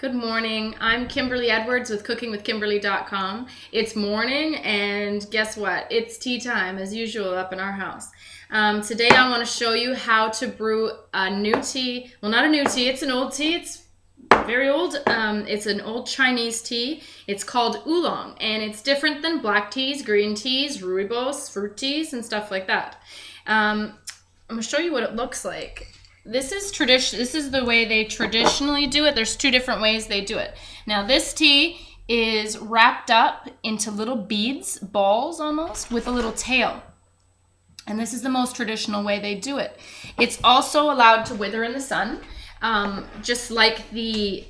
Good morning. I'm Kimberly Edwards with cookingwithkimberly.com. It's morning and guess what? It's tea time as usual up in our house. Today I want to show you how to brew a new tea. Well, not a new tea, it's an old tea. It's very old. It's an old Chinese tea. It's called Oolong and it's different than black teas, green teas, rooibos, fruit teas, and stuff like that. I'm going to show you what it looks like. This is tradition. This is the way they traditionally do it. There's two different ways they do it. Now this tea is wrapped up into little beads, balls almost, with a little tail. And this is the most traditional way they do it. It's also allowed to wither in the sun, just like the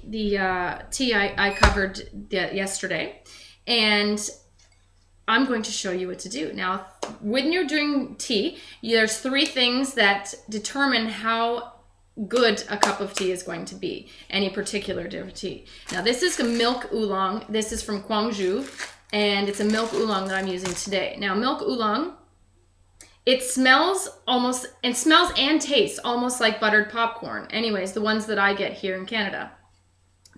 tea I covered yesterday. And I'm going to show you what to do. Now, when you're doing tea, there's three things that determine how good a cup of tea is going to be, any particular tea. Now, this is a milk oolong. This is from Guangzhou, and it's a milk oolong that I'm using today. Now, milk oolong, it smells and tastes almost like buttered popcorn. Anyways, the ones that I get here in Canada,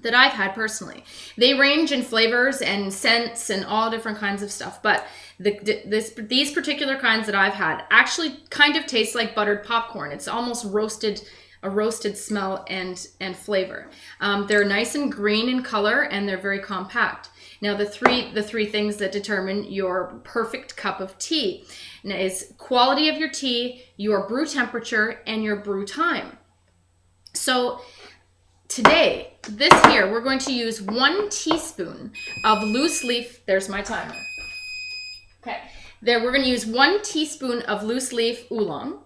that I've had personally. They range in flavors and scents and all different kinds of stuff, but these particular kinds that I've had actually kind of taste like buttered popcorn. It's almost a roasted smell and flavor. They're nice and green in color and they're very compact. Now the three things that determine your perfect cup of tea is quality of your tea, your brew temperature, and your brew time. So today, we're going to use 1 teaspoon of loose leaf. There's my timer. Okay. We're going to use 1 teaspoon of loose leaf oolong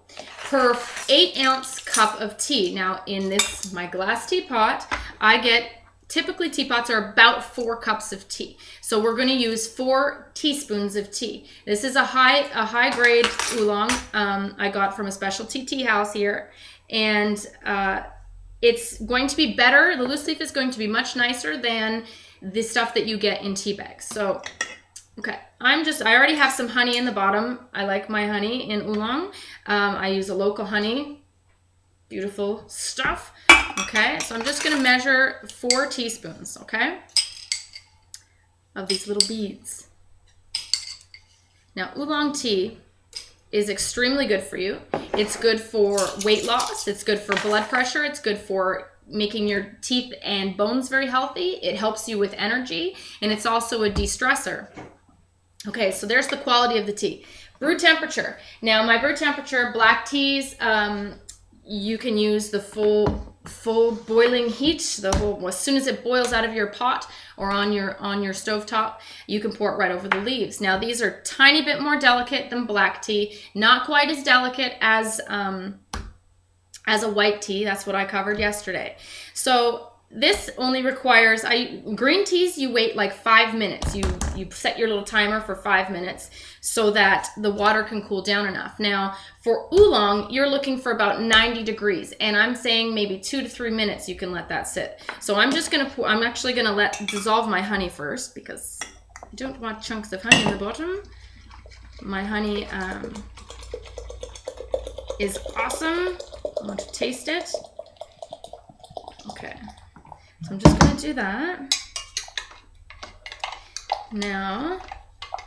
per 8-ounce cup of tea. Now, in my glass teapot, typically teapots are about 4 cups of tea. So we're going to use 4 teaspoons of tea. This is a high grade oolong I got from a specialty tea house here. And it's going to be better. The loose leaf is going to be much nicer than the stuff that you get in tea bags. So, okay, I already have some honey in the bottom. I like my honey in oolong. I use a local honey. Beautiful stuff. Okay, so I'm just going to measure 4 teaspoons, okay, of these little beads. Now, oolong tea is extremely good for you. It's good for weight loss. It's good for blood pressure. It's good for making your teeth and bones very healthy. It helps you with energy, and it's also a de-stressor. Okay, so there's the quality of the tea. Brew temperature. Now, my brew temperature, black teas, you can use the full boiling heat, as soon as it boils out of your pot or on your stovetop, you can pour it right over the leaves. Now these are a tiny bit more delicate than black tea, not quite as delicate as a white tea. That's what I covered yesterday. So this only requires, green teas, you wait like 5 minutes. You set your little timer for 5 minutes so that the water can cool down enough. Now, for oolong, you're looking for about 90 degrees, and I'm saying maybe 2 to 3 minutes you can let that sit. So I'm actually gonna dissolve my honey first because I don't want chunks of honey in the bottom. My honey is awesome. I want to taste it. Okay. So I'm just going to do that. Now,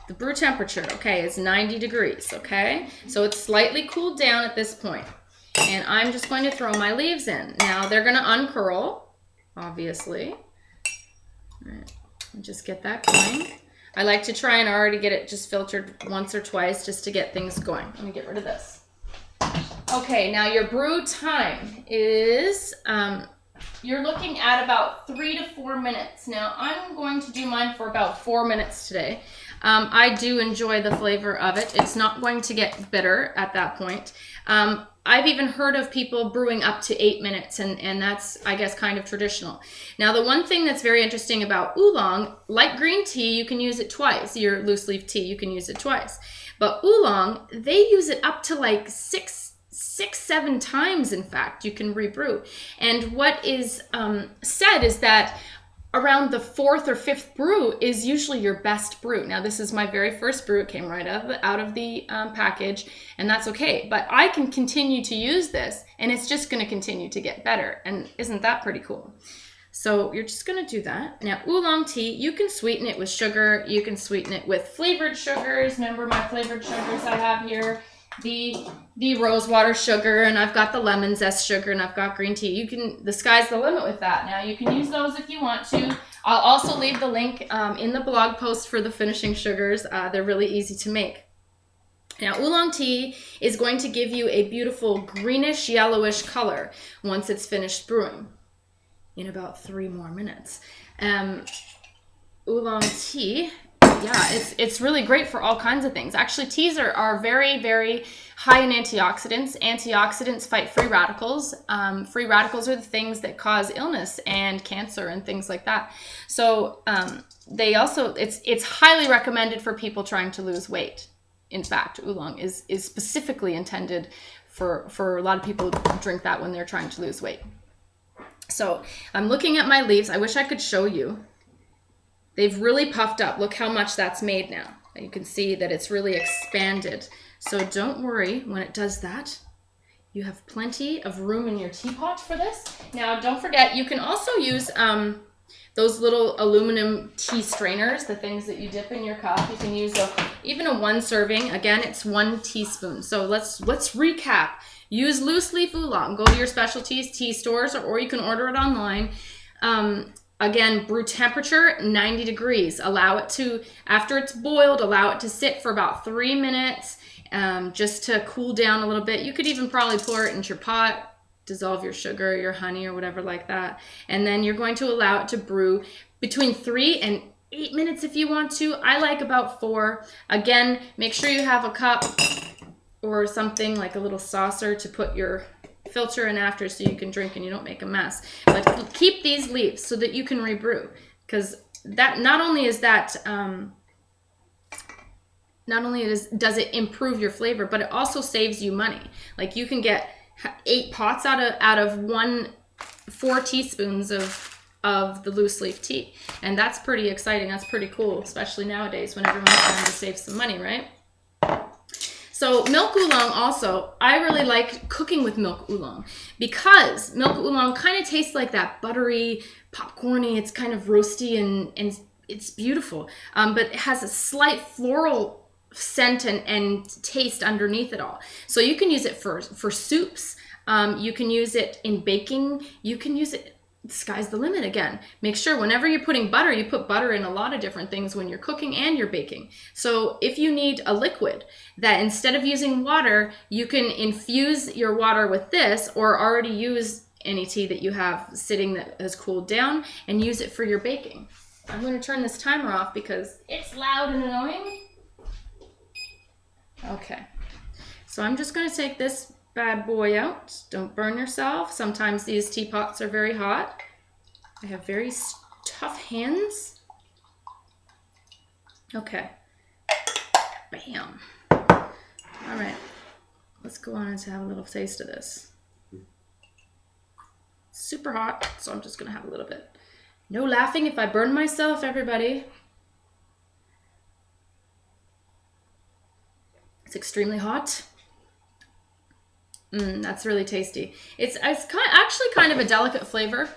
the brew temperature, okay, is 90 degrees, okay? So it's slightly cooled down at this point. And I'm just going to throw my leaves in. Now, they're going to uncurl, obviously. All right, just get that going. I like to try and already get it just filtered once or twice just to get things going. Let me get rid of this. Okay, now your brew time is... you're looking at about 3 to 4 minutes. Now, I'm going to do mine for about 4 minutes today. I do enjoy the flavor of it. It's not going to get bitter at that point. I've even heard of people brewing up to 8 minutes, and that's, I guess, kind of traditional. Now, the one thing that's very interesting about oolong, like green tea, you can use it twice. Your loose leaf tea, you can use it twice. But oolong, they use it up to like 6-7 times, in fact, you can rebrew. And what is said is that around the 4th or 5th brew is usually your best brew. Now, this is my very first brew. It came right out of the package, and that's okay. But I can continue to use this, and it's just going to continue to get better. And isn't that pretty cool? So you're just going to do that. Now, oolong tea, you can sweeten it with sugar. You can sweeten it with flavored sugars. Remember my flavored sugars I have here? The rosewater sugar, and I've got the lemon zest sugar, and I've got green tea. The sky's the limit with that. Now, you can use those if you want to. I'll also leave the link in the blog post for the finishing sugars. They're really easy to make. Now, oolong tea is going to give you a beautiful greenish yellowish color once it's finished brewing in about 3 more minutes. Oolong tea, yeah, it's really great for all kinds of things. Actually, teas are very, very high in antioxidants. Antioxidants fight free radicals. Free radicals are the things that cause illness and cancer and things like that. So they also, it's highly recommended for people trying to lose weight. In fact, oolong is specifically intended for a lot of people who drink that when they're trying to lose weight. So I'm looking at my leaves. I wish I could show you. They've really puffed up. Look how much that's made now. You can see that it's really expanded. So don't worry when it does that. You have plenty of room in your teapot for this. Now, don't forget, you can also use those little aluminum tea strainers, the things that you dip in your cup. You can use even a 1 serving. Again, it's 1 teaspoon. So let's recap. Use loose leaf oolong. Go to your specialties tea stores, or you can order it online. Again, brew temperature, 90 degrees. Allow it to, after it's boiled, allow it to sit for about 3 minutes just to cool down a little bit. You could even probably pour it into your pot, dissolve your sugar, your honey, or whatever like that. And then you're going to allow it to brew between 3 and 8 minutes if you want to. I like about 4. Again, make sure you have a cup or something like a little saucer to put your filter in after so you can drink and you don't make a mess. But keep these leaves so that you can rebrew, because that not only does it improve your flavor, but it also saves you money. Like you can get 8 pots out of 4 teaspoons of the loose leaf tea, and that's pretty exciting. That's pretty cool, especially nowadays when everyone's trying to save some money, right? So milk oolong also, I really like cooking with milk oolong because milk oolong kind of tastes like that buttery, popcorny, it's kind of roasty and it's beautiful. But it has a slight floral scent and taste underneath it all. So you can use it for soups. You can use it in baking. You can use it, the sky's the limit again. Make sure whenever you're putting butter, you put butter in a lot of different things when you're cooking and you're baking. So if you need a liquid that instead of using water, you can infuse your water with this, or already use any tea that you have sitting that has cooled down and use it for your baking. I'm going to turn this timer off because it's loud and annoying. Okay, so I'm just going to take this bad boy out. Don't burn yourself. Sometimes these teapots are very hot. I have very tough hands. Okay. Bam. All right. Let's go on and have a little taste of this. It's super hot, so I'm just going to have a little bit. No laughing if I burn myself, everybody. It's extremely hot. That's really tasty. It's actually kind of a delicate flavor.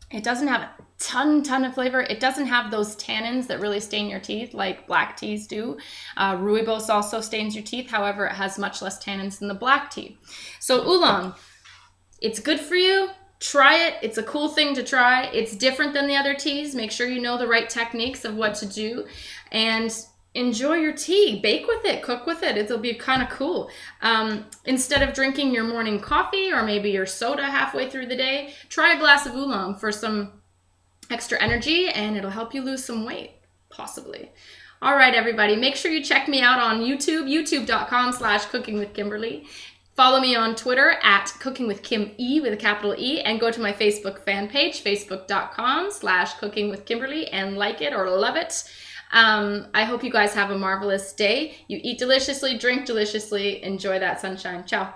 It doesn't have a ton of flavor. It doesn't have those tannins that really stain your teeth like black teas do. Rooibos also stains your teeth. However, it has much less tannins than the black tea. So oolong, it's good for you. Try it. It's a cool thing to try. It's different than the other teas. Make sure you know the right techniques of what to do. And enjoy your tea. Bake with it. Cook with it. It'll be kind of cool. Instead of drinking your morning coffee or maybe your soda halfway through the day, try a glass of oolong for some extra energy, and it'll help you lose some weight, possibly. All right, everybody. Make sure you check me out on YouTube, youtube.com/cookingwithkimberly. Follow me on Twitter at cookingwithkime with a capital E, and go to my Facebook fan page, facebook.com/cookingwithkimberly, and like it or love it. I hope you guys have a marvelous day. You eat deliciously, drink deliciously, enjoy that sunshine. Ciao.